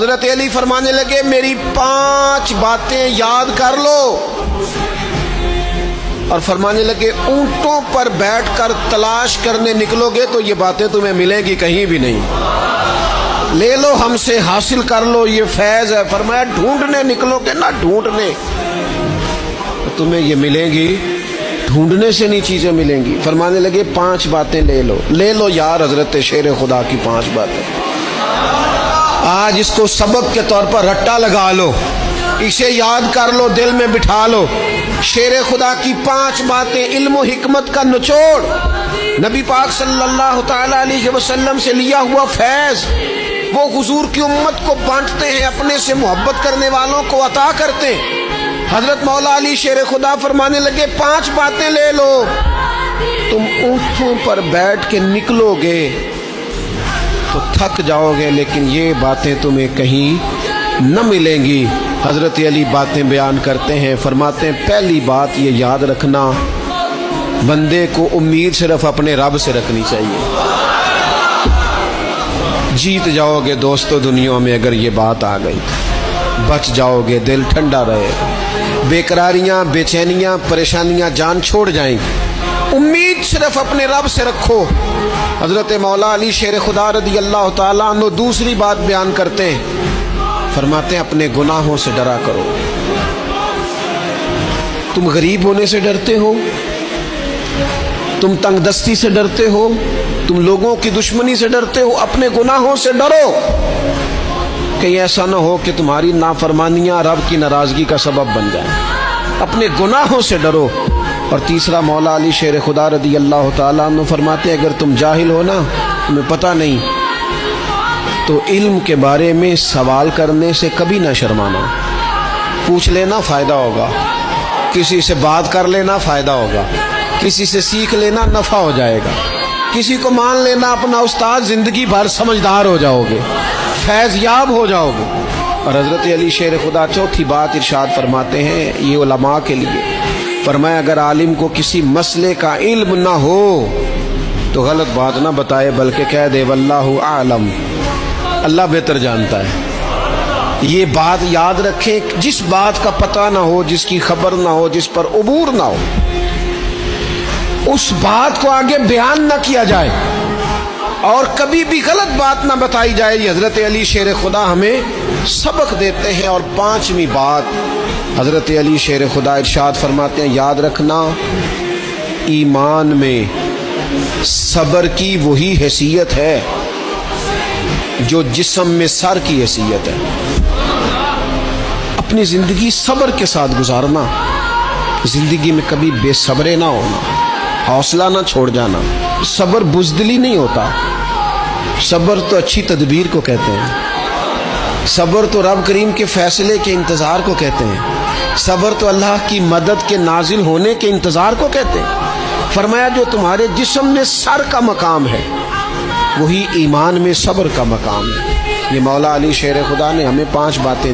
حضرت علی فرمانے لگے میری 5 باتیں یاد کر لو، اور فرمانے لگے اونٹوں پر بیٹھ کر تلاش کرنے نکلو گے تو یہ باتیں تمہیں ملیں گی کہیں بھی نہیں، لے لو ہم سے حاصل کر لو، یہ فیض ہے۔ فرمایا ڈھونڈنے نکلو گے نا، ڈھونڈنے تو تمہیں یہ ملیں گی، ڈھونڈنے سے نہیں چیزیں ملیں گی۔ فرمانے لگے 5 باتیں لے لو یار حضرت شیر خدا کی 5 باتیں، آج اس کو سبق کے طور پر رٹا لگا لو، اسے یاد کر لو، دل میں بٹھا لو۔ شیر خدا کی 5 باتیں علم و حکمت کا نچوڑ، نبی پاک صلی اللہ تعالی علیہ وسلم سے لیا ہوا فیض، وہ حضور کی امت کو بانٹتے ہیں، اپنے سے محبت کرنے والوں کو عطا کرتے ہیں۔ حضرت مولا علی شیر خدا فرمانے لگے 5 باتیں لے لو، تم اونٹوں پر بیٹھ کے نکلو گے تو تھک جاؤ گے، لیکن یہ باتیں تمہیں کہیں نہ ملیں گی۔ حضرت علی باتیں بیان کرتے ہیں، فرماتے ہیں پہلی بات یہ یاد رکھنا، بندے کو امید صرف اپنے رب سے رکھنی چاہیے، جیت جاؤ گے دوستو دنیا میں اگر یہ بات آ گئی، بچ جاؤ گے، دل ٹھنڈا رہے گا، بے قراریاں، بے چینیاں، پریشانیاں جان چھوڑ جائیں گی، امید صرف اپنے رب سے رکھو۔ حضرت مولا علی شیر خدا رضی اللہ تعالیٰ عنہ دوسری بات بیان کرتے ہیں، فرماتے ہیں اپنے گناہوں سے ڈرا کرو۔ تم غریب ہونے سے ڈرتے ہو، تم تنگ دستی سے ڈرتے ہو، تم لوگوں کی دشمنی سے ڈرتے ہو، اپنے گناہوں سے ڈرو، کہیں ایسا نہ ہو کہ تمہاری نافرمانیاں رب کی ناراضگی کا سبب بن جائیں، اپنے گناہوں سے ڈرو۔ اور تیسرا مولا علی شیر خدا رضی اللہ تعالیٰ عنہ فرماتے ہیں اگر تم جاہل ہو نا، تمہیں پتہ نہیں، تو علم کے بارے میں سوال کرنے سے کبھی نہ شرمانا، پوچھ لینا فائدہ ہوگا، کسی سے بات کر لینا فائدہ ہوگا، کسی سے سیکھ لینا نفع ہو جائے گا، کسی کو مان لینا اپنا استاد، زندگی بھر سمجھدار ہو جاؤ گے، فیض یاب ہو جاؤ گے۔ اور حضرت علی شیر خدا چوتھی بات ارشاد فرماتے ہیں یہ علماء کے لیے، فرمایا اگر عالم کو کسی مسئلے کا علم نہ ہو تو غلط بات نہ بتائے، بلکہ کہہ دے واللہ اعلم، اللہ بہتر جانتا ہے۔ یہ بات یاد رکھیں، جس بات کا پتہ نہ ہو، جس کی خبر نہ ہو، جس پر عبور نہ ہو، اس بات کو آگے بیان نہ کیا جائے اور کبھی بھی غلط بات نہ بتائی جائے۔ یہ حضرت علی شیر خدا ہمیں سبق دیتے ہیں۔ اور 5ویں بات حضرت علی شیر خدا ارشاد فرماتے ہیں یاد رکھنا، ایمان میں صبر کی وہی حیثیت ہے جو جسم میں سر کی حیثیت ہے۔ اپنی زندگی صبر کے ساتھ گزارنا، زندگی میں کبھی بے صبرے نہ ہونا، حوصلہ نہ چھوڑ جانا۔ صبر بزدلی نہیں ہوتا، صبر تو اچھی تدبیر کو کہتے ہیں، صبر تو رب کریم کے فیصلے کے انتظار کو کہتے ہیں، صبر تو اللہ کی مدد کے نازل ہونے کے انتظار کو کہتے ہیں۔ فرمایا جو تمہارے جسم میں سر کا مقام ہے وہی ایمان میں صبر کا مقام ہے۔ یہ مولا علی شیر خدا نے ہمیں 5 باتیں